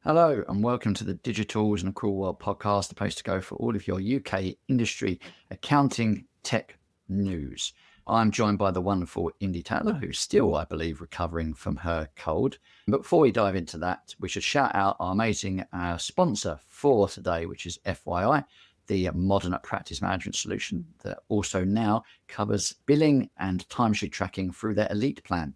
Hello and welcome to the Digi-Tools and Accrual World podcast, the place to go for all of your UK industry accounting tech news. I'm joined by the wonderful Indi, who's still, I believe, recovering from her cold. But before we dive into that, we should shout out our amazing sponsor for today, which is FYI, the modern practice management solution that also now covers billing and timesheet tracking through their Elite plan.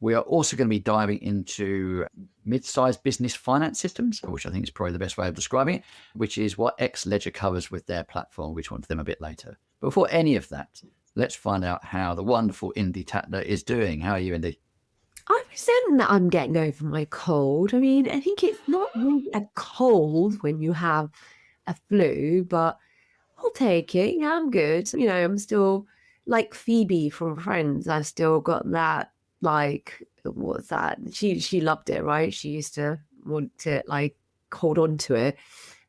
We are also going to be diving into mid-sized business finance systems, which I think is probably the best way of describing it, which is what Xledger covers with their platform, which we'll on to them a bit later. But before any of that, let's find out how the wonderful Indi Tatler is doing. How are you, Indi? I resent that I'm getting over my cold. I mean, I think it's not really a cold when you have a flu, but I'll take it. Yeah, I'm good. I'm still like Phoebe from Friends. I've still got that, what's that? She loved it, right? She used to want to hold on to it.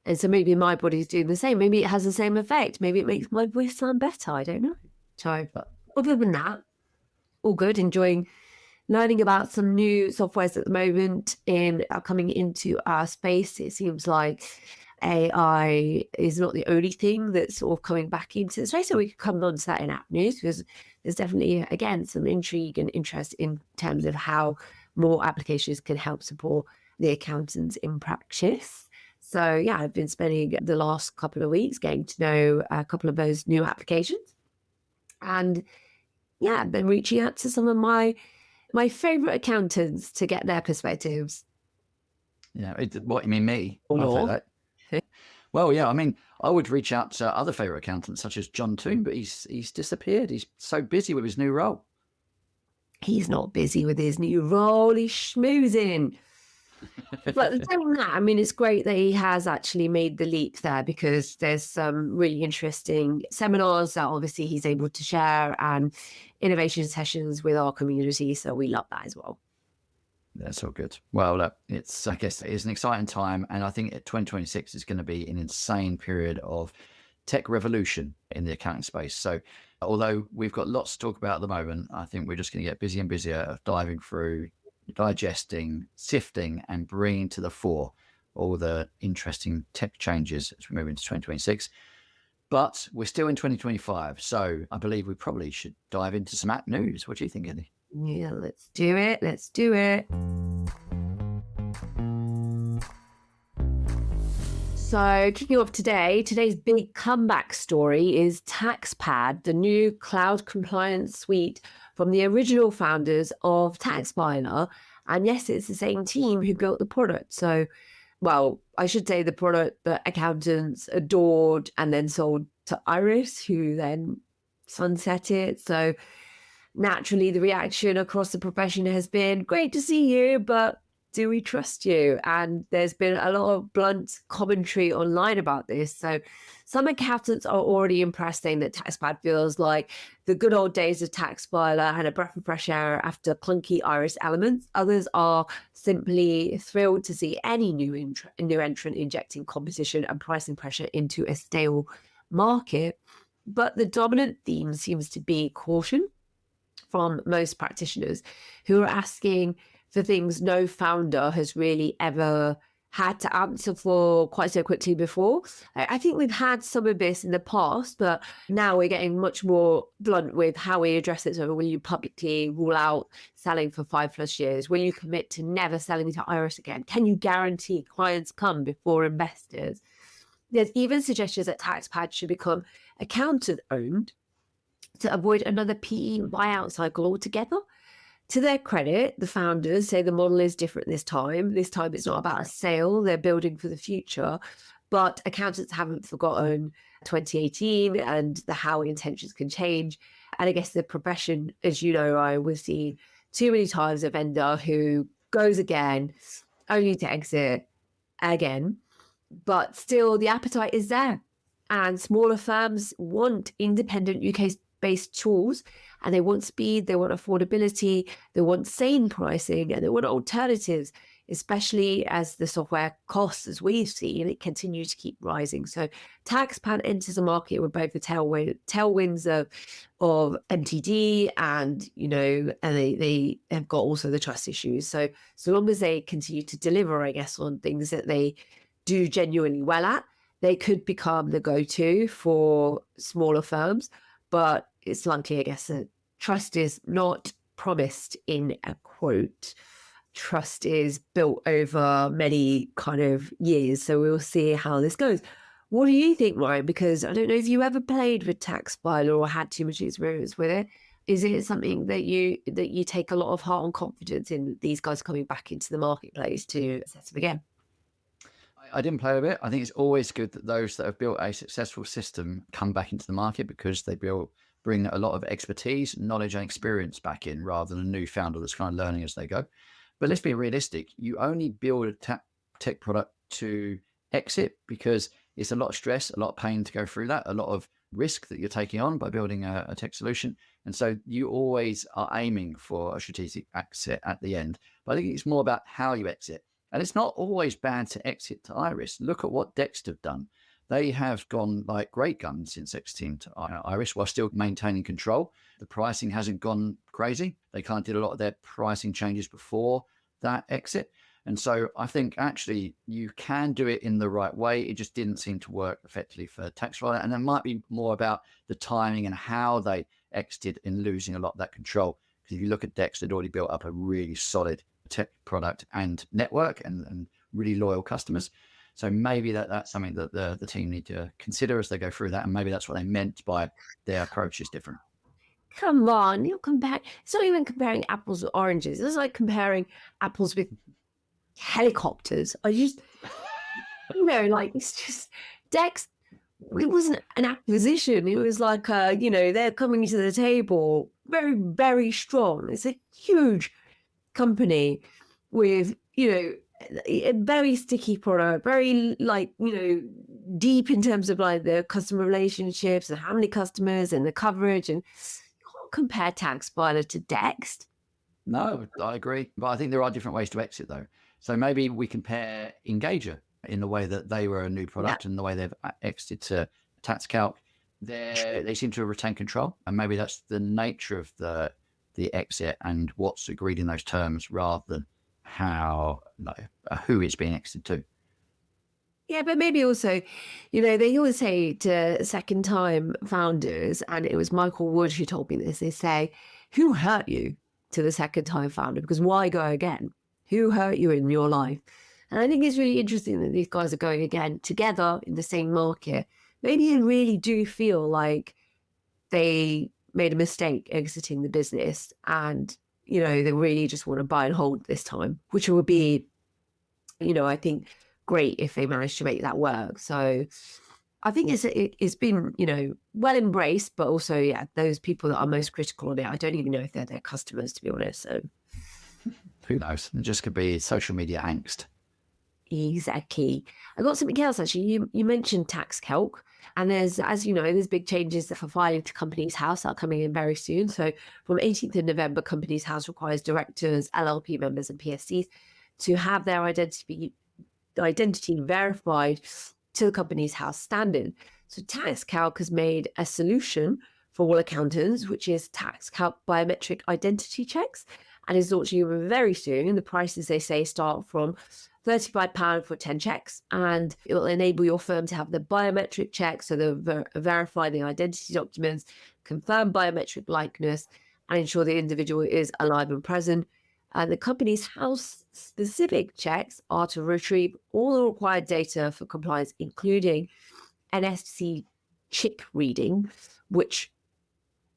And so maybe my body's doing the same. Maybe it has the same effect. Maybe it makes my voice sound better. I don't know. So, but other than that, all good. Enjoying learning about some new softwares at the moment coming into our space. It seems like AI is not the only thing that's sort of coming back into the space. So we could come on to that in app news because there's definitely, again, some intrigue and interest in terms of how more applications can help support the accountants in practice. So yeah, I've been spending the last couple of weeks getting to know a couple of those new applications. And yeah, I've been reaching out to some of my favorite accountants to get their perspectives. Yeah, what you mean, me? Or that. Well, yeah, I mean, I would reach out to other favourite accountants such as John Toon, but he's disappeared. He's so busy with his new role. He's not busy with his new role. He's schmoozing. But saying that, I mean, it's great that he has actually made the leap there because there's some really interesting seminars that obviously he's able to share and innovation sessions with our community. So we love that as well. That's all good. Well, look, I guess it's an exciting time. And I think 2026 is going to be an insane period of tech revolution in the accounting space. So although we've got lots to talk about at the moment, I think we're just going to get busier and busier of diving through, digesting, sifting, and bringing to the fore all the interesting tech changes as we move into 2026. But we're still in 2025. So I believe we probably should dive into some app news. What do you think, Indi? Yeah, let's do it. Let's do it. So kicking off today's big comeback story is TaxPad, the new cloud compliance suite from the original founders of Taxfiler. And yes, it's the same team who built the product. So, well, I should say the product that accountants adored and then sold to Iris, who then sunset it. So naturally, the reaction across the profession has been great to see you, but do we trust you? And there's been a lot of blunt commentary online about this. So some accountants are already impressed, saying that TaxPad feels like the good old days of Taxfiler and a breath of fresh air after clunky Iris elements. Others are simply thrilled to see any new entrant injecting competition and pricing pressure into a stale market. But the dominant theme seems to be caution from most practitioners who are asking for things no founder has really ever had to answer for quite so quickly before. I think we've had some of this in the past, but now we're getting much more blunt with how we address it. So will you publicly rule out selling for 5+ years? Will you commit to never selling to Iris again? Can you guarantee clients come before investors? There's even suggestions that TaxPad should become accountant-owned to avoid another PE buyout cycle altogether. To their credit, the founders say the model is different this time. This time it's not about a sale, they're building for the future. But accountants haven't forgotten 2018 and the how intentions can change. And I guess the profession, as you know, Ryan, we've seen too many times a vendor who goes again, only to exit again. But still, the appetite is there. And smaller firms want independent UK-based tools, and they want speed, they want affordability, they want sane pricing, and they want alternatives. especially as the software costs, as we've seen, it continues to keep rising. So TaxPad enters the market with both the tailwinds of MTD and, and they have got also the trust issues. So long as they continue to deliver, I guess, on things that they do genuinely well at, they could become the go-to for smaller firms. But it's likely, I guess, that trust is not promised in a quote. Trust is built over many kind of years. So we'll see how this goes. What do you think, Ryan? Because I don't know if you ever played with Taxfiler or had too much experience with it. Is it something that you take a lot of heart and confidence in these guys coming back into the marketplace to assess them again? I didn't play with it. I think it's always good that those that have built a successful system come back into the market because they bring a lot of expertise, knowledge and experience back in rather than a new founder that's kind of learning as they go. But let's be realistic. You only build a tech product to exit because it's a lot of stress, a lot of pain to go through that, a lot of risk that you're taking on by building a tech solution. And so you always are aiming for a strategic exit at the end. But I think it's more about how you exit. And it's not always bad to exit to Iris. Look at what Dexter have done. They have gone like great guns since exiting to Iris while still maintaining control. The pricing hasn't gone crazy. They kind of did a lot of their pricing changes before that exit. And so I think actually you can do it in the right way. It just didn't seem to work effectively for Taxfiler. And it might be more about the timing and how they exited in losing a lot of that control. Because if you look at Dex, they'd already built up a really solid tech product and network and really loyal customers. So maybe that's something that the team need to consider as they go through that. And maybe that's what they meant by their approach is different. Come on, you're comparing. It's not even comparing apples with oranges. It's like comparing apples with helicopters. It's just Dex. It wasn't an acquisition. It was like, they're coming to the table very, very strong. It's a huge company with, a very sticky product, very deep in terms of like the customer relationships and how many customers and the coverage. And you can't compare Taxfiler to Dex. No, I agree. But I think there are different ways to exit though. So maybe we compare Engager in the way that they were a new product and the way they've exited to TaxCalc. They seem to retain control. And maybe that's the nature of the exit and what's agreed in those terms rather than who it's being exited to. Yeah, but maybe also, they always say to second time founders, and it was Michael Wood who told me this, they say, who hurt you to the second time founder? Because why go again? Who hurt you in your life? And I think it's really interesting that these guys are going again together in the same market. Maybe they really do feel like they made a mistake exiting the business and, they really just want to buy and hold this time, which would be, I think great if they managed to make that work. So I think it's been, well embraced, but also, those people that are most critical on it, I don't even know if they're their customers, to be honest. So who knows? It just could be social media angst. Exactly. I got something else actually. You mentioned TaxCalc, and there's big changes for filing to Companies House that are coming in very soon. So from 18th of November, Companies House requires directors, LLP members, and PSCs to have their identity verified to the Companies House standard. So TaxCalc has made a solution for all accountants, which is TaxCalc biometric identity checks, and is launching very soon. The prices, they say, start from £35 for 10 checks, and it will enable your firm to have the biometric checks, so they'll verify the identity documents, confirm biometric likeness, and ensure the individual is alive and present. And the Companies House specific checks are to retrieve all the required data for compliance, including NFC chip reading, which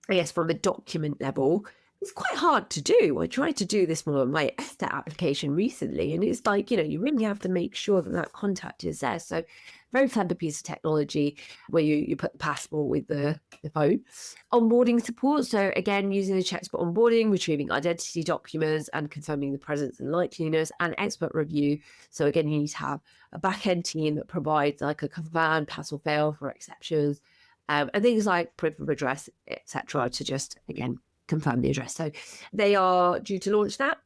I guess from a document level, it's quite hard to do. I tried to do this more on my ESTA application recently, and it's like, you really have to make sure that contact is there. So very clever piece of technology where you put the passport with the phone. Onboarding support. So again, using the checks for onboarding, retrieving identity documents and confirming the presence and likeliness, and expert review. So again, you need to have a back-end team that provides like a confirm, pass or fail for exceptions, and things like proof of address, etc., to just, again, confirm the address. So they are due to launch that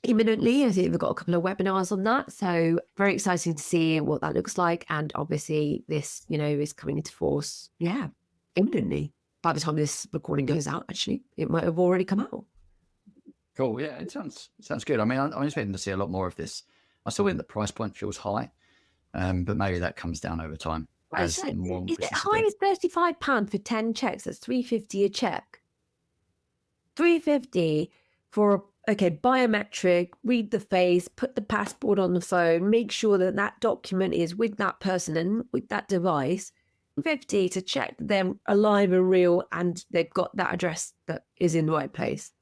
imminently. I think we've got a couple of webinars on that. So very exciting to see what that looks like. And obviously this, is coming into force, imminently. By the time this recording goes out, actually, it might have already come out. Cool. Yeah, it sounds good. I mean, I'm expecting to see a lot more of this. I still think the price point feels high, but maybe that comes down over time. Is it high as £35 for 10 checks? That's £3.50 a check. £3.50 for biometric, read the face, put the passport on the phone, make sure that that document is with that person and with that device. £50 to check that they're alive and real and they've got that address that is in the right place.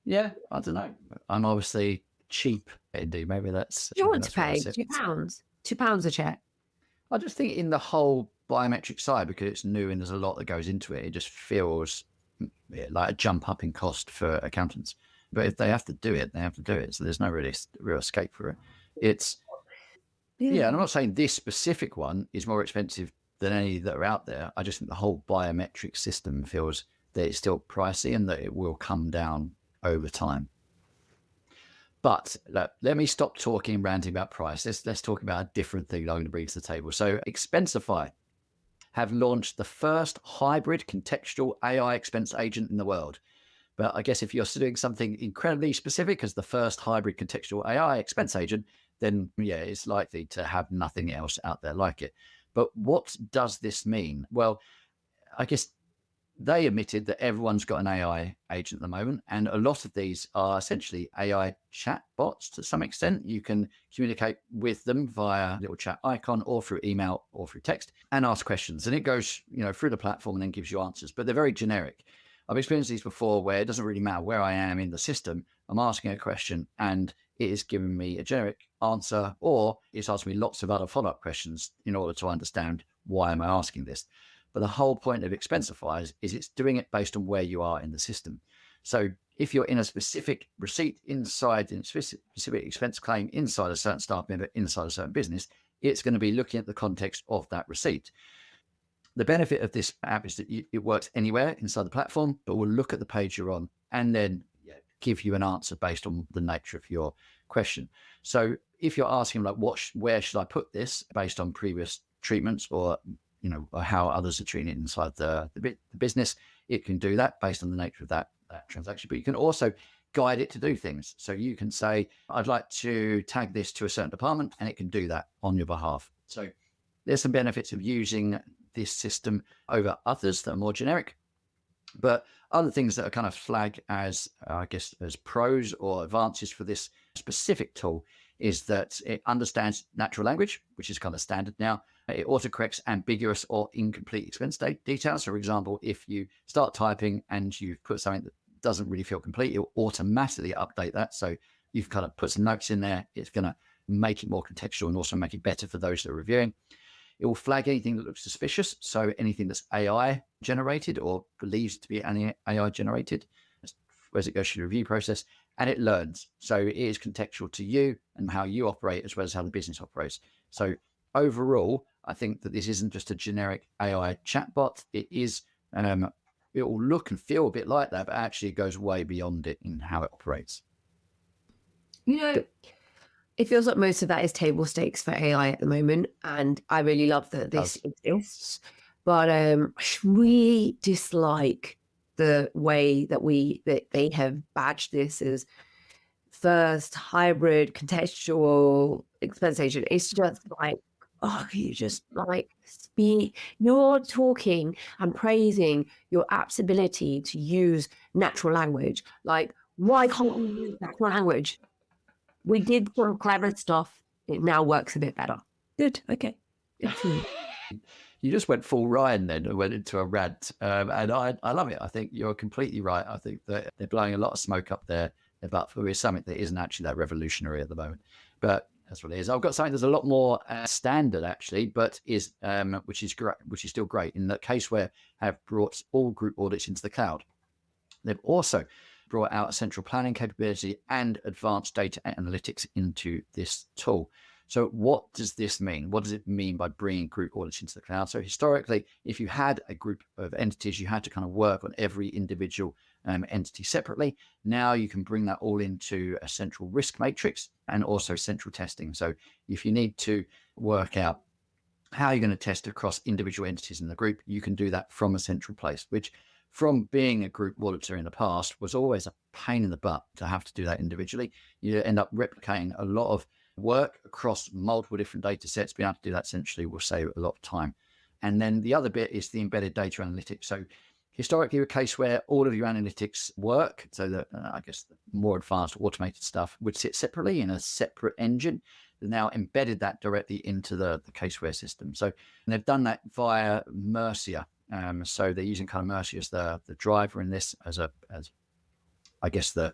Yeah, I don't know. I'm obviously cheap, Indi. Maybe that's. You want to pay £2? £2 a check. I just think in the whole biometric side, because it's new and there's a lot that goes into it, it just feels like a jump up in cost for accountants. But if they have to do it, they have to do it. So there's no really real escape for it. And I'm not saying this specific one is more expensive than any that are out there. I just think the whole biometric system feels that it's still pricey and that it will come down over time. But look, let me stop talking and ranting about price. Let's talk about a different thing that I'm going to bring to the table. So Expensify have launched the first hybrid contextual AI expense agent in the world. But I guess if you're doing something incredibly specific as the first hybrid contextual AI expense agent, then it's likely to have nothing else out there like it. But what does this mean? Well, I guess they admitted that everyone's got an AI agent at the moment, and a lot of these are essentially AI chat bots to some extent. You can communicate with them via a little chat icon or through email or through text and ask questions. And it goes, through the platform and then gives you answers, but they're very generic. I've experienced these before where it doesn't really matter where I am in the system. I'm asking a question and it is giving me a generic answer, or it's asking me lots of other follow-up questions in order to understand why am I asking this. But the whole point of Expensify is it's doing it based on where you are in the system. So if you're in a specific receipt inside a specific expense claim inside a certain staff member, inside a certain business, it's going to be looking at the context of that receipt. The benefit of this app is that it works anywhere inside the platform, but will look at the page you're on and then give you an answer based on the nature of your question. So if you're asking like, where should I put this based on previous treatments or how others are treating it inside the business, it can do that based on the nature of that transaction. But you can also guide it to do things. So you can say, I'd like to tag this to a certain department, and it can do that on your behalf. So there's some benefits of using this system over others that are more generic. But other things that are kind of flagged as, as pros or advances for this specific tool is that it understands natural language, which is kind of standard now. It autocorrects ambiguous or incomplete expense details. So, for example, if you start typing and you've put something that doesn't really feel complete, it'll automatically update that. So you've kind of put some notes in there. It's going to make it more contextual and also make it better for those that are reviewing. It will flag anything that looks suspicious. So anything that's AI generated or believes to be AI generated as it goes through the review process, and it learns. So it is contextual to you and how you operate as well as how the business operates. So overall, I think that this isn't just a generic AI chatbot. It is, it will look and feel a bit like that, but actually it goes way beyond it in how it operates. It feels like most of that is table stakes for AI at the moment. And I really love that this exists. But we dislike the way that they have badged this as first hybrid contextual expense agent. It's just like, you just like you're talking and praising your app's ability to use natural language. Like, why can't we use natural language? We did some clever stuff. It now works a bit better. Good. Okay. You just went full Ryan then and went into a rant. And I love it. I think you're completely right. I think that they're blowing a lot of smoke up there, but for something that isn't actually that revolutionary at the moment. But that's what it is. I've got something that's a lot more standard actually, but is which is great, which is still great in that Caseware have brought all group audits into the cloud. They've also brought out a central planning capability and advanced data analytics into this tool. So what does this mean? What does it mean by bringing group audits into the cloud? So historically, if you had a group of entities, you had to kind of work on every individual entity separately. Now you can bring that all into a central risk matrix and also central testing. So if you need to work out how you're going to test across individual entities in the group, you can do that from a central place, which from being a group auditor in the past was always a pain in the butt to have to do that individually. You end up replicating a lot of work across multiple different data sets. Being able to do that centrally will save a lot of time. And then the other bit is the embedded data analytics. So historically with Caseware, all of your analytics work, so that I guess the more advanced automated stuff would sit separately in a separate engine. They've now embedded that directly into the Caseware system. So they've done that via Mercia. So they're using kind of Mercia as the driver in this, as I guess the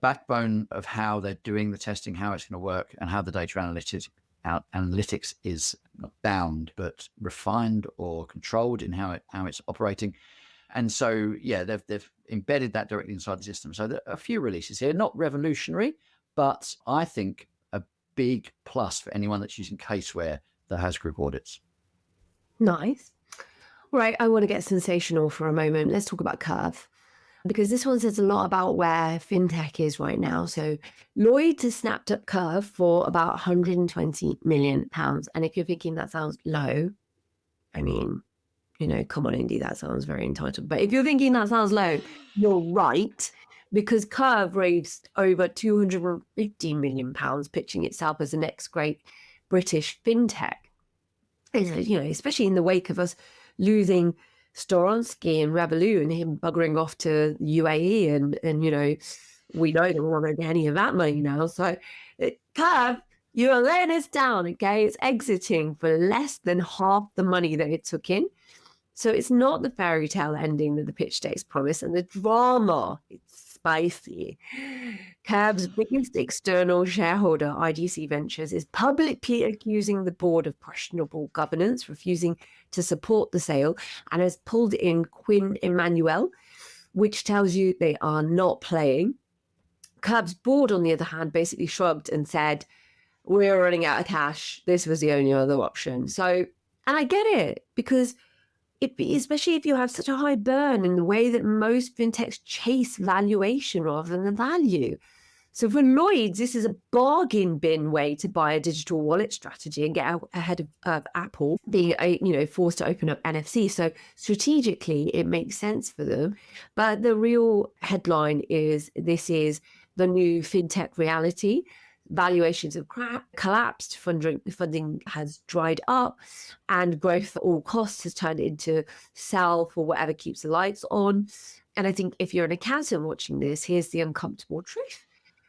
backbone of how they're doing the testing, how it's going to work, and how the data analytics is not bound but refined or controlled in how it's operating. And so they've embedded that directly inside the system. So there are a few releases here, not revolutionary, but I think a big plus for anyone that's using Caseware that has group audits. Nice. Right, I want to get sensational for a moment. Let's talk about Curve, because this one says a lot about where fintech is right now. So Lloyds has snapped up Curve for about £120 million. And if you're thinking that sounds low, I mean, come on, Indi, that sounds very entitled. But if you're thinking that sounds low, you're right, because Curve raised over £250 million, pitching itself as the next great British fintech. Especially in the wake of us losing Storonsky and Revolut and him buggering off to UAE, and we know they don't want to get any of that money now. So Curve, you're letting us down, okay? It's exiting for less than half the money that it took in. So it's not the fairy tale ending that the pitch decks promise, and the drama, it's spicy. Curve's biggest external shareholder, IDC Ventures, is publicly accusing the board of questionable governance, refusing to support the sale, and has pulled in Quinn Emanuel, which tells you they are not playing. Curve's board, on the other hand, basically shrugged and said, we're running out of cash. This was the only other option. So, and I get it, because especially if you have such a high burn in the way that most fintechs chase valuation rather than value. So for Lloyds, this is a bargain bin way to buy a digital wallet strategy and get out ahead of Apple being forced to open up NFC. So strategically, it makes sense for them. But the real headline is this is the new fintech reality. Valuations have collapsed, funding has dried up, and growth at all costs has turned into sell for whatever keeps the lights on. And I think if you're an accountant watching this, here's the uncomfortable truth,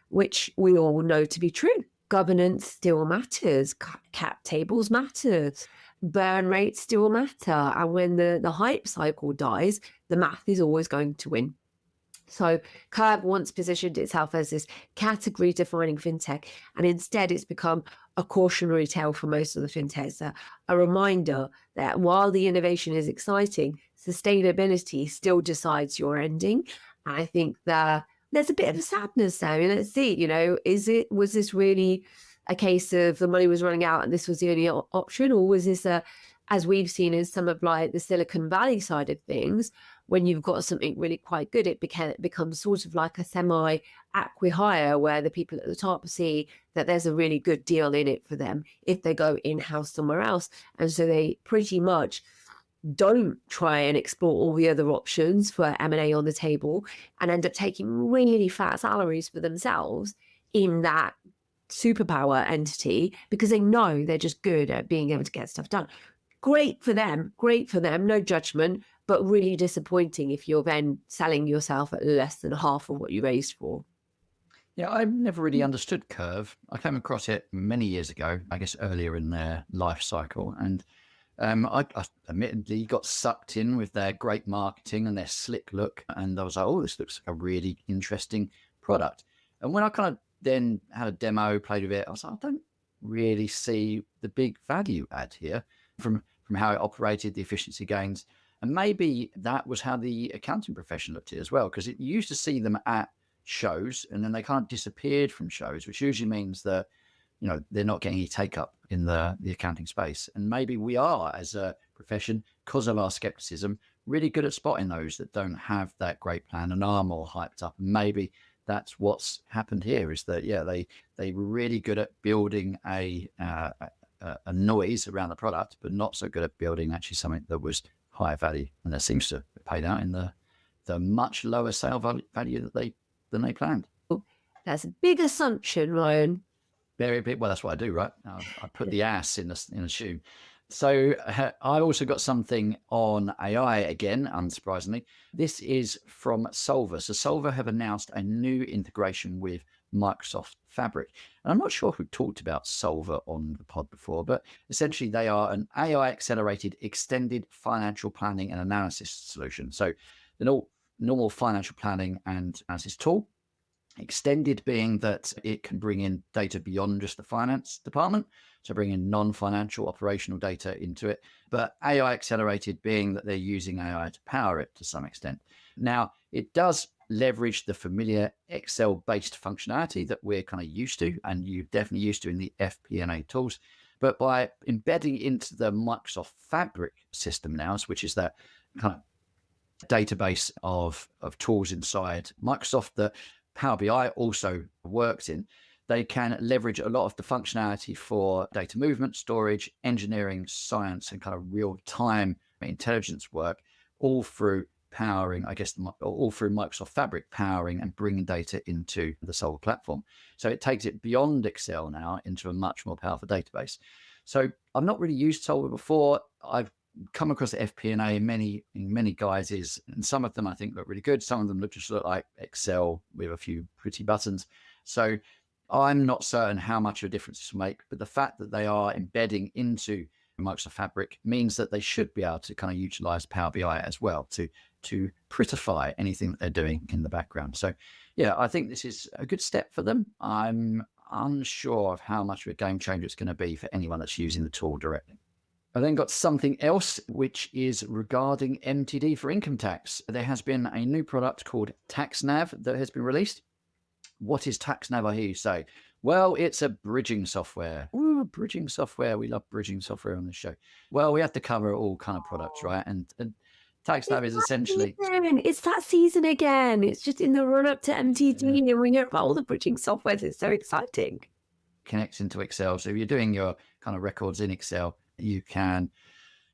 which we all know to be true. Governance still matters. Cap tables matter. Burn rates still matter. And when the hype cycle dies, the math is always going to win. So Curve once positioned itself as this category-defining fintech, and instead it's become a cautionary tale for most of the fintechs, a reminder that while the innovation is exciting, sustainability still decides your ending. And I think that there's a bit of a sadness there. I mean, let's see, was this really a case of the money was running out and this was the only option, or was this as we've seen in some of like the Silicon Valley side of things, when you've got something really quite good, it becomes sort of like a semi-acqui-hire where the people at the top see that there's a really good deal in it for them if they go in-house somewhere else. And so they pretty much don't try and explore all the other options for M&A on the table and end up taking really fat salaries for themselves in that superpower entity because they know they're just good at being able to get stuff done. Great for them, no judgment, but really disappointing if you're then selling yourself at less than half of what you raised for. Yeah, I've never really understood Curve. I came across it many years ago, I guess earlier in their life cycle. And I admittedly got sucked in with their great marketing and their slick look. And I was like, oh, this looks like a really interesting product. And when I kind of then had a demo, played with it, I was like, I don't really see the big value add here from how it operated, the efficiency gains. And maybe that was how the accounting profession looked at it as well, because it used to see them at shows and then they kind of disappeared from shows, which usually means that, they're not getting any take up in the accounting space. And maybe we are, as a profession, because of our skepticism, really good at spotting those that don't have that great plan and are more hyped up. And maybe that's what's happened here, is that, yeah, they were really good at building a noise around the product, but not so good at building actually something that was higher value. And that seems to have paid out in the much lower sale value than they planned. That's a big assumption, Ryan. Very big. Well, that's what I do, right? I put the ass in a shoe. So I also got something on AI again, unsurprisingly. This is from Solver. So Solver have announced a new integration with Microsoft Fabric. And I'm not sure who talked about Solver on the pod before, but essentially they are an AI accelerated extended financial planning and analysis solution. So the normal financial planning and analysis tool, extended being that it can bring in data beyond just the finance department, so bring in non-financial operational data into it, but AI accelerated being that they're using AI to power it to some extent. Now, it does leverage the familiar Excel-based functionality that we're kind of used to, and you're definitely used to in the FP&A tools, but by embedding into the Microsoft Fabric system now, which is that kind of database of tools inside Microsoft that Power BI also works in, they can leverage a lot of the functionality for data movement, storage, engineering, science, and kind of real-time intelligence work, all through powering, all through Microsoft Fabric, powering and bringing data into the Solver platform. So it takes it beyond Excel now into a much more powerful database. So I've not really used Solver before. I've come across the FP&A in many guises, and some of them I think look really good. Some of them just look like Excel with a few pretty buttons. So I'm not certain how much of a difference this will make, but the fact that they are embedding into Microsoft Fabric means that they should be able to kind of utilize Power BI as well to prettify anything that they're doing in the background. So yeah, I think this is a good step for them. I'm unsure of how much of a game changer it's going to be for anyone that's using the tool directly. I then got something else, which is regarding MTD for income tax. There has been a new product called TaxNav that has been released. What is TaxNav, I hear you say? Well, it's a bridging software. Ooh, bridging software. We love bridging software on this show. Well, we have to cover all kind of products, right? And TaxNav is essentially... It's that season again. It's just in the run-up to MTD, and we know about all the bridging software. It's so exciting. Connects into Excel. So if you're doing your kind of records in Excel, you can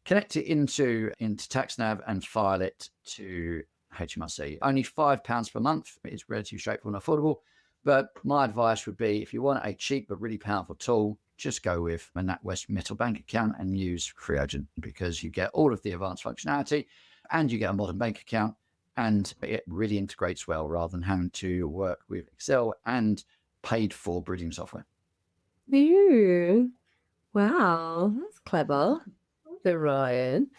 connect it into TaxNav and file it to HMRC. Only £5 per month. It's relatively straightforward and affordable. But my advice would be, if you want a cheap but really powerful tool, just go with a NatWest Metal bank account and use FreeAgent, because you get all of the advanced functionality and you get a modern bank account, and it really integrates well rather than having to work with Excel and paid for bridging software. Ooh. Wow, that's clever. So Ryan.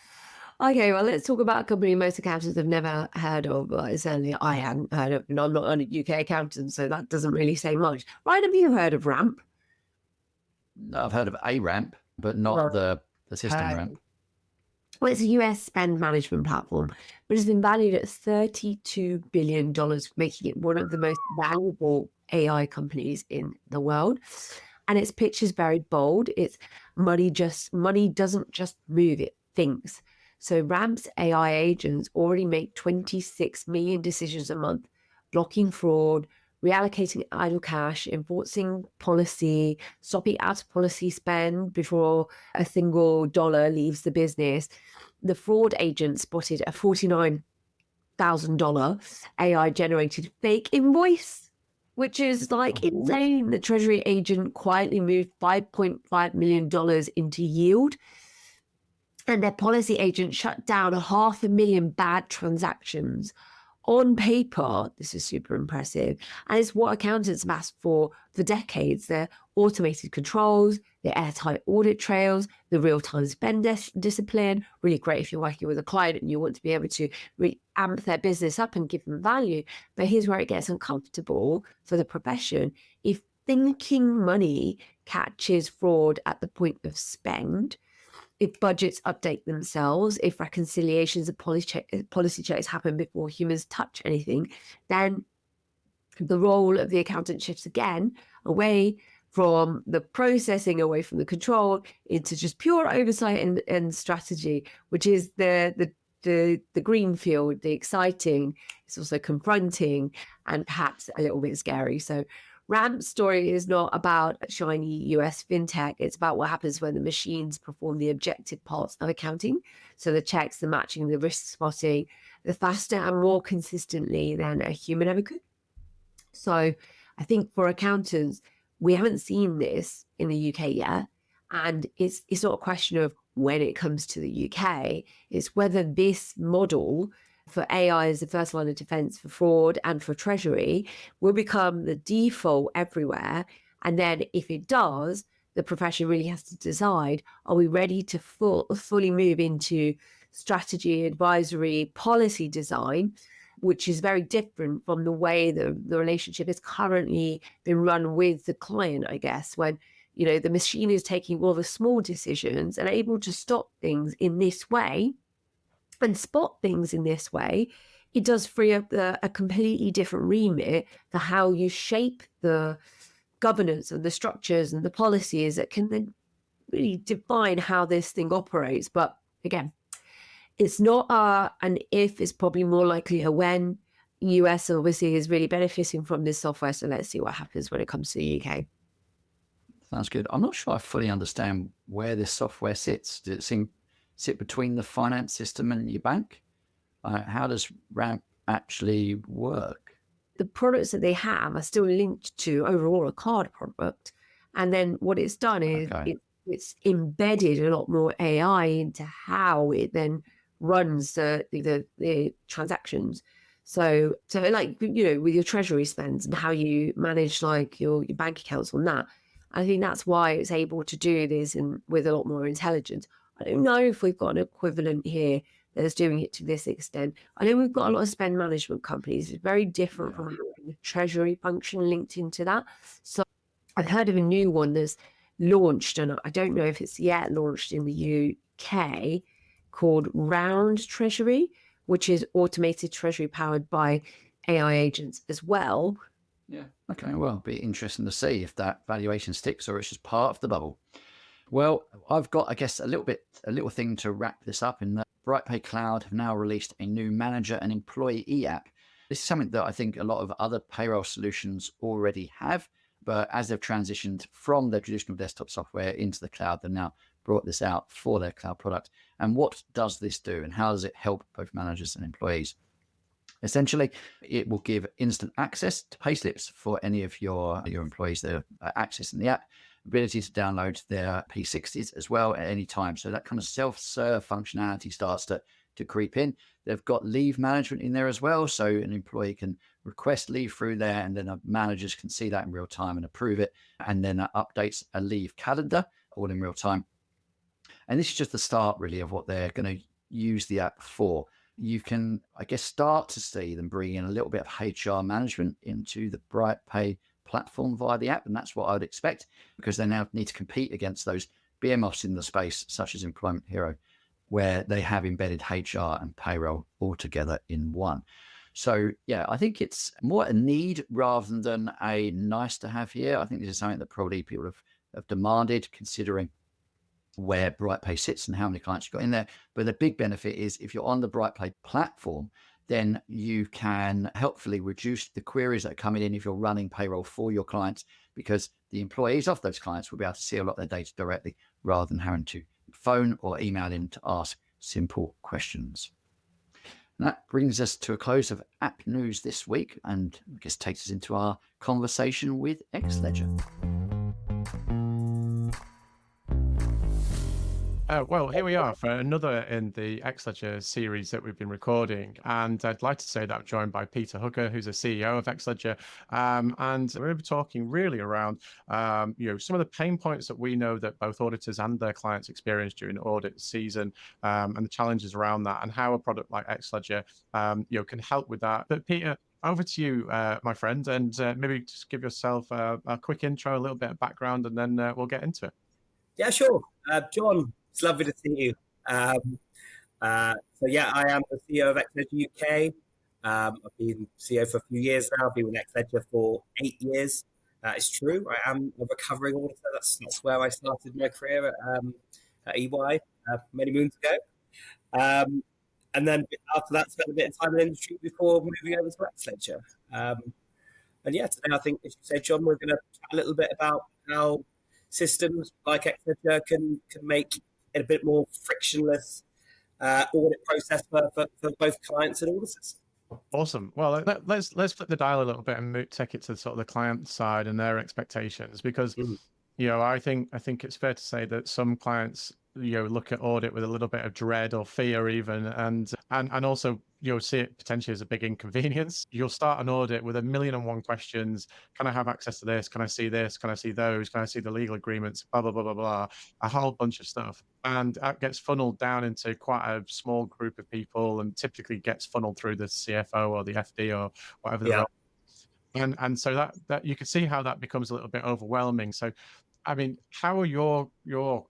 Okay, well, let's talk about a company most accountants have never heard of. But certainly I hadn't heard of, and I'm not a UK accountant, so that doesn't really say much. Ryan, have you heard of Ramp? I've heard of a ramp, but not the system ramp. Well, it's a US spend management platform, which has been valued at $32 billion, making it one of the most valuable AI companies in the world. And its pitch is very bold. It's money doesn't just move, it thinks. So Ramp's AI agents already make 26 million decisions a month, blocking fraud, reallocating idle cash, enforcing policy, stopping out of policy spend before a single dollar leaves the business. The fraud agent spotted a $49,000 AI generated fake invoice, which is like insane. The Treasury agent quietly moved $5.5 million into yield. And their policy agent shut down 500,000 bad transactions. On paper, this is super impressive. And it's what accountants have asked for decades. Their automated controls, their airtight audit trails, the real-time spend discipline. Really great if you're working with a client and you want to be able to amp their business up and give them value. But here's where it gets uncomfortable for the profession. If thinking money catches fraud at the point of spend, if budgets update themselves, if reconciliations and policy checks happen before humans touch anything, then the role of the accountant shifts again away from the processing, away from the control, into just pure oversight and strategy, which is the the greenfield, the exciting. It's also confronting and perhaps a little bit scary. So Ramp's story is not about a shiny US fintech. It's about what happens when the machines perform the objective parts of accounting. So the checks, the matching, the risk spotting, the faster and more consistently than a human ever could. So I think for accountants, we haven't seen this in the UK yet. And it's not a question of when it comes to the UK, it's whether this model for AI as the first line of defense for fraud and for treasury will become the default everywhere. And then if it does, the profession really has to decide, are we ready to fully move into strategy, advisory, policy design, which is very different from the way the relationship is currently been run with the client, I guess, when the machine is taking all the small decisions and able to stop things in this way and spot things in this way. It does free up a completely different remit for how you shape the governance and the structures and the policies that can then really define how this thing operates. But again, it's not an if, it's probably more likely a when. US obviously is really benefiting from this software. So let's see what happens when it comes to the UK. Sounds good. I'm not sure I fully understand where this software sits. Does it sit between the finance system and your bank? How does Ramp actually work? The products that they have are still linked to overall a card product. And then what it's done is it's embedded a lot more AI into how it then runs the transactions. So like, with your treasury spends and how you manage like your bank accounts on that. I think that's why it's able to do this and with a lot more intelligence. I don't know if we've got an equivalent here that's doing it to this extent. I know we've got a lot of spend management companies. It's very different from the treasury function linked into that. So I've heard of a new one that's launched, and I don't know if it's yet launched in the UK, called Round Treasury, which is automated treasury powered by AI agents as well. Yeah. Okay. Well, it'll be interesting to see if that valuation sticks or it's just part of the bubble. Well, I've got, I guess, a little thing to wrap this up in that BrightPay Cloud have now released a new manager and employee app. This is something that I think a lot of other payroll solutions already have, but as they've transitioned from their traditional desktop software into the cloud, they've now brought this out for their cloud product. And what does this do and how does it help both managers and employees? Essentially, it will give instant access to payslips for any of your employees that are accessing the app, ability to download their P60s as well at any time. So that kind of self-serve functionality starts to creep in. They've got leave management in there as well. So an employee can request leave through there and then managers can see that in real time and approve it. And then that updates a leave calendar all in real time. And this is just the start really of what they're going to use the app for. You can, I guess, start to see them bring in a little bit of HR management into the BrightPay platform via the app. And that's what I would expect because they now need to compete against those BMOs in the space, such as Employment Hero, where they have embedded HR and payroll all together in one. So, yeah, I think it's more a need rather than a nice to have here. I think this is something that probably people have demanded, considering where BrightPay sits and how many clients you've got in there. But the big benefit is if you're on the BrightPay platform, then you can helpfully reduce the queries that are coming in if you're running payroll for your clients, because the employees of those clients will be able to see a lot of their data directly rather than having to phone or email in to ask simple questions. And that brings us to a close of app news this week and I guess takes us into our conversation with Xledger. Well, here we are for another in the Xledger series that we've been recording. And I'd like to say that I'm joined by Peter Hooker, who's a CEO of Xledger. And we're going to be talking really around, some of the pain points that we know that both auditors and their clients experience during audit season and the challenges around that and how a product like Xledger, can help with that. But Peter, over to you, my friend, and maybe just give yourself a quick intro, a little bit of background, and then we'll get into it. Yeah, sure. John, it's lovely to see you. I am the CEO of Xledger UK. I've been CEO for a few years now. I've been with Xledger for 8 years. It's true. I am a recovering auditor. That's where I started my career at EY many moons ago. and then after that, spent a bit of time in the industry before moving over to Xledger. And yeah, today I think, as you said, John, we're going to chat a little bit about how systems like Xledger can make it a bit more frictionless audit process for both clients and auditors. Awesome. Well, let's flip the dial a little bit and take it to sort of the client side and their expectations, because I think it's fair to say that some clients look at audit with a little bit of dread or fear even, and also see it potentially as a big inconvenience. You'll start an audit with 1,000,001 questions. Can I have access to this? Can I see this? Can I see those? Can I see the legal agreements? Blah, blah, blah, blah, blah. A whole bunch of stuff. And that gets funneled down into quite a small group of people, and typically gets funneled through the CFO or the FD or whatever the role. And so that you can see how that becomes a little bit overwhelming. So I mean, how are your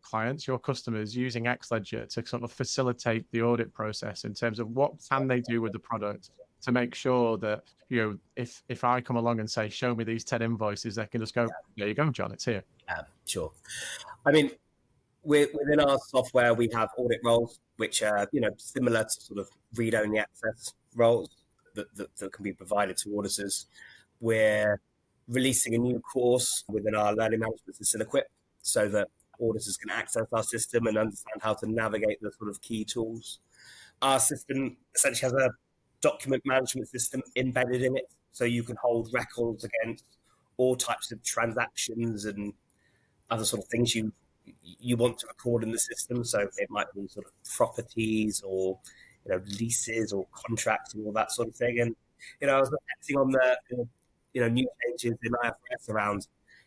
clients, your customers using Xledger to sort of facilitate the audit process in terms of what can they do with the product to make sure that, if I come along and say, show me these 10 invoices, they can just go, there you go, John, it's here. Sure. I mean, within our software, we have audit roles, which are, similar to sort of read-only access roles that can be provided to auditors. We're releasing a new course within our learning management system, Equip, so that auditors can access our system and understand how to navigate the sort of key tools. Our system essentially has a document management system embedded in it, so you can hold records against all types of transactions and other sort of things you want to record in the system. So it might be sort of properties or leases or contracts and all that sort of thing. And I was reflecting on the new changes in IFRS around,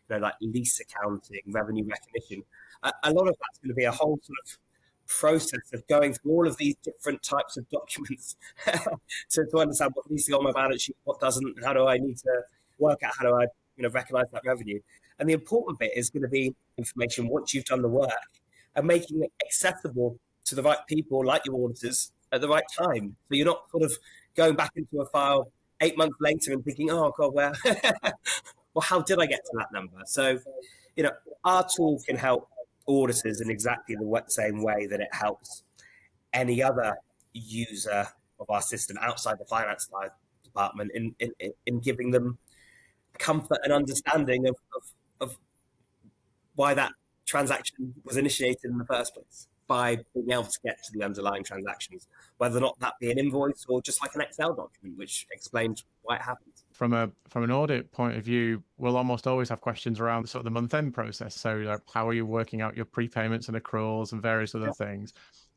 like lease accounting, revenue recognition. A lot of that's going to be a whole sort of process of going through all of these different types of documents to understand what needs to go on my balance sheet, what doesn't, how do I need to work out, how do I, recognize that revenue. And the important bit is going to be information once you've done the work and making it accessible to the right people, like your auditors, at the right time. So you're not sort of going back into a file 8 months later and thinking, oh God, well, how did I get to that number? So, our tool can help auditors in exactly the same way that it helps any other user of our system outside the finance department in giving them comfort and understanding of why that transaction was initiated in the first place, by being able to get to the underlying transactions, whether or not that be an invoice or just like an Excel document, which explains why it happened. From an audit point of view, we'll almost always have questions around sort of the month-end process. So how are you working out your prepayments and accruals and various other things?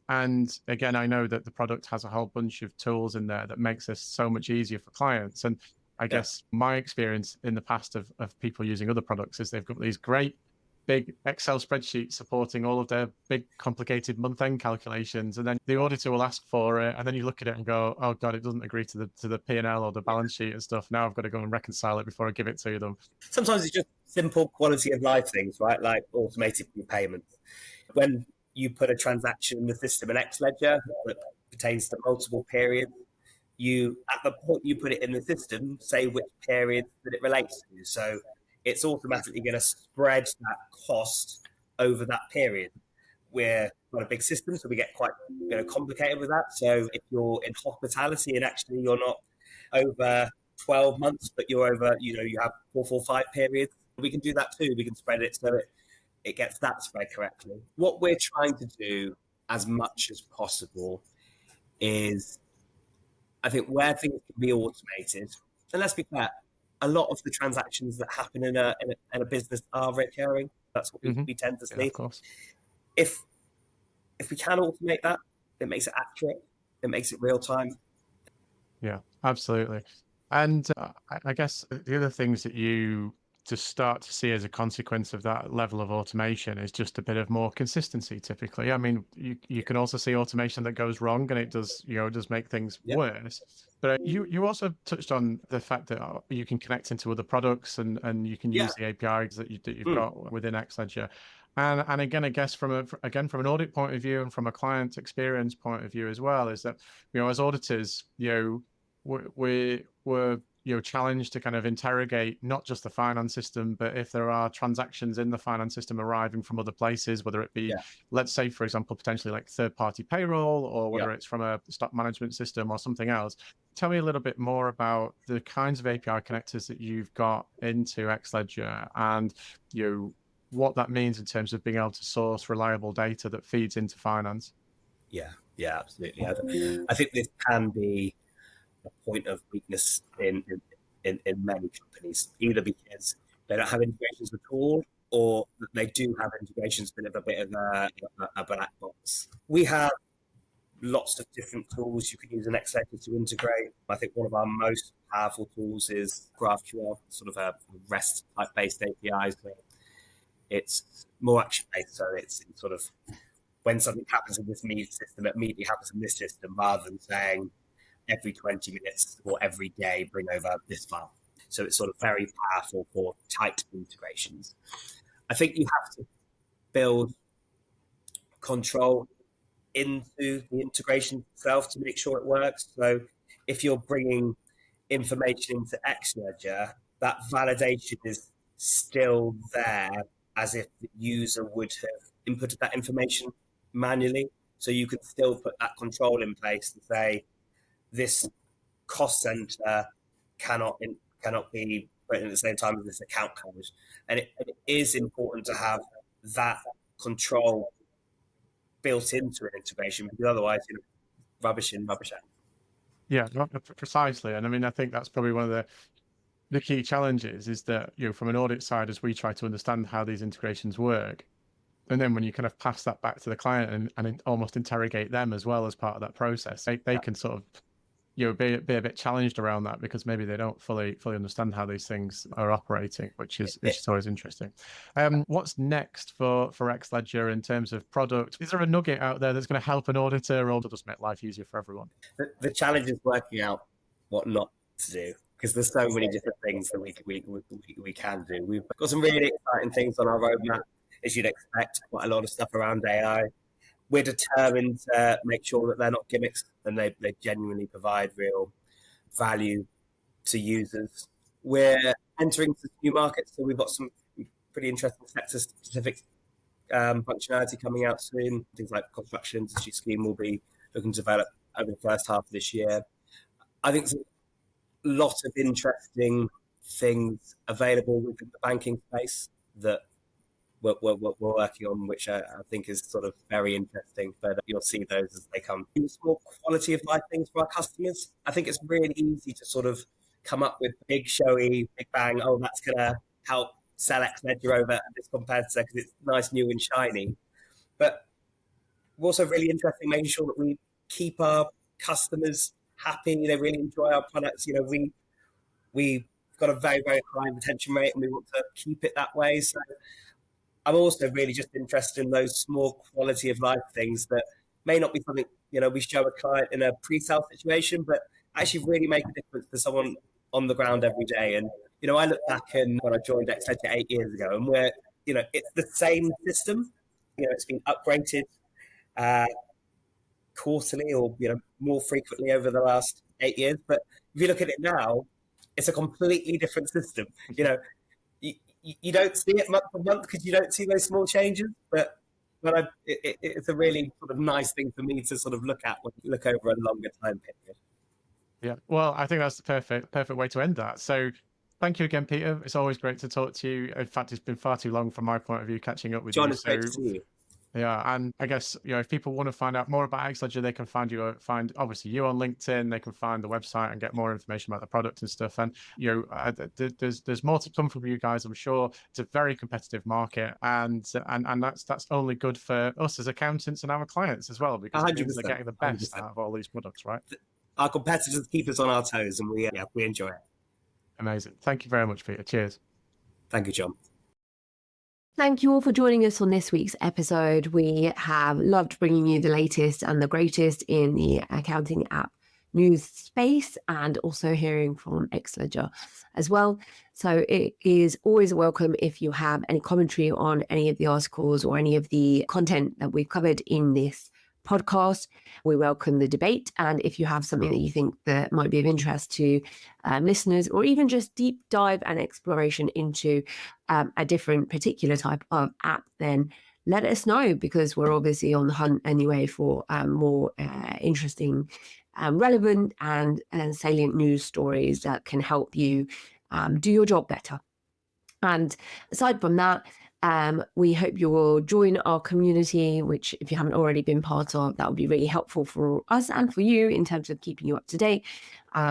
And again, I know that the product has a whole bunch of tools in there that makes this so much easier for clients. And I guess my experience in the past of people using other products is they've got these great big Excel spreadsheet supporting all of their big complicated month-end calculations, and then the auditor will ask for it, and then you look at it and go, oh God, it doesn't agree to the P&L or the balance sheet and stuff. Now I've got to go and reconcile it before I give it to them. Sometimes it's just simple quality of life things, right? Like automated payments. When you put a transaction in the system in Xledger that pertains to multiple periods, at the point you put it in the system, say which period that it relates to. So it's automatically going to spread that cost over that period. We're not a big system, so we get quite complicated with that. So if you're in hospitality and actually you're not over 12 months, but you're over, you have 4, 4, 5 periods, we can do that too. We can spread it so it gets that spread correctly. What we're trying to do as much as possible is, I think, where things can be automated, and let's be fair, a lot of the transactions that happen in a business are recurring. That's what we tend to see. Of course. If we can automate that, it makes it accurate. It makes it real time. Yeah, absolutely. And I guess the other things that you just start to see as a consequence of that level of automation is just a bit of more consistency typically. I mean, you can also see automation that goes wrong, and it does make things worse. But you also touched on the fact that you can connect into other products and you can use the APIs that you've got within Xledger. And again, I guess from an audit point of view and from a client experience point of view as well, is that as auditors, we're challenge to kind of interrogate not just the finance system, but if there are transactions in the finance system arriving from other places, whether it be, let's say, for example, potentially like third-party payroll, or whether it's from a stock management system or something else. Tell me a little bit more about the kinds of API connectors that you've got into Xledger, and what that means in terms of being able to source reliable data that feeds into finance. Yeah, absolutely. I think this can be a point of weakness in many companies, either because they don't have integrations at all, or they do have integrations, but a bit of a black box. We have lots of different tools you can use in Xledger to integrate. I think one of our most powerful tools is GraphQL, sort of a REST type based API. So it's more action based, so it's sort of when something happens in this system, it immediately happens in this system, rather than saying every 20 minutes or every day bring over this file. So it's sort of very powerful for tight integrations. I think you have to build control into the integration itself to make sure it works. So if you're bringing information into Xledger, that validation is still there as if the user would have inputted that information manually. So you can still put that control in place to say this cost center cannot be put in at the same time as this account code. And it is important to have that control built into an integration, because otherwise, rubbish in, rubbish out. Yeah, precisely. And I mean, I think that's probably one of the key challenges, is that, from an audit side, as we try to understand how these integrations work, and then when you kind of pass that back to the client and almost interrogate them as well as part of that process, they can sort of be a bit challenged around that, because maybe they don't fully understand how these things are operating, which is always interesting. What's next for Xledger in terms of product? Is there a nugget out there that's going to help an auditor, or just make life easier for everyone? The challenge is working out what not to do, because there's so many different things that we can do. We've got some really exciting things on our roadmap, as you'd expect, quite a lot of stuff around AI. We're determined to make sure that they're not gimmicks and they genuinely provide real value to users. We're entering some new markets, so we've got some pretty interesting sector-specific functionality coming out soon. Things like construction industry scheme will be looking to develop over the first half of this year. I think there's a lot of interesting things available within the banking space that we're working on, which I think is sort of very interesting, but you'll see those as they come. It's more quality of life things for our customers. I think it's really easy to sort of come up with big, showy, big bang, oh, that's going to help sell Xledger over at this competitor because it's nice, new and shiny. But we're also really interested in making sure that we keep our customers happy, they really enjoy our products. We've got a very, very high retention rate and we want to keep it that way. So I'm also really just interested in those small quality of life things that may not be something, we show a client in a pre-sale situation, but actually really make a difference to someone on the ground every day. And, I look back and when I joined Xledger 8 years ago, and we're, it's the same system, it's been upgraded quarterly or, more frequently over the last 8 years. But if you look at it now, it's a completely different system. You don't see it month to month because you don't see those small changes, but it's a really sort of nice thing for me to sort of look at when you look over a longer time period. Yeah, well, I think that's the perfect way to end that. So thank you again, Peter. It's always great to talk to you. In fact, it's been far too long from my point of view catching up with John, you. it's great to see you. Yeah, and I guess, if people want to find out more about Xledger, they can find obviously you on LinkedIn. They can find the website and get more information about the product and stuff. And there's more to come from you guys, I'm sure. It's a very competitive market, and that's only good for us as accountants and our clients as well, because they're getting the best 100%. Out of all these products, right? Our competitors keep us on our toes, and we enjoy it. Amazing. Thank you very much, Peter. Cheers. Thank you, John. Thank you all for joining us on this week's episode. We have loved bringing you the latest and the greatest in the accounting app news space, and also hearing from Xledger as well. So it is always welcome if you have any commentary on any of the articles or any of the content that we've covered in this podcast. We welcome the debate. And if you have something that you think that might be of interest to listeners, or even just deep dive and exploration into a different particular type of app, then let us know, because we're obviously on the hunt anyway for more interesting, relevant and salient news stories that can help you do your job better. And aside from that, we hope you will join our community, which if you haven't already been part of, that would be really helpful for us and for you in terms of keeping you up to date.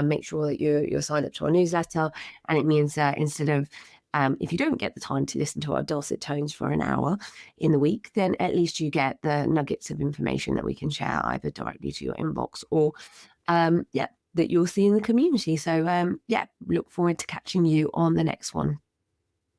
Make sure that you're signed up to our newsletter. And it means that instead of if you don't get the time to listen to our dulcet tones for an hour in the week, then at least you get the nuggets of information that we can share either directly to your inbox or, that you'll see in the community. So, look forward to catching you on the next one.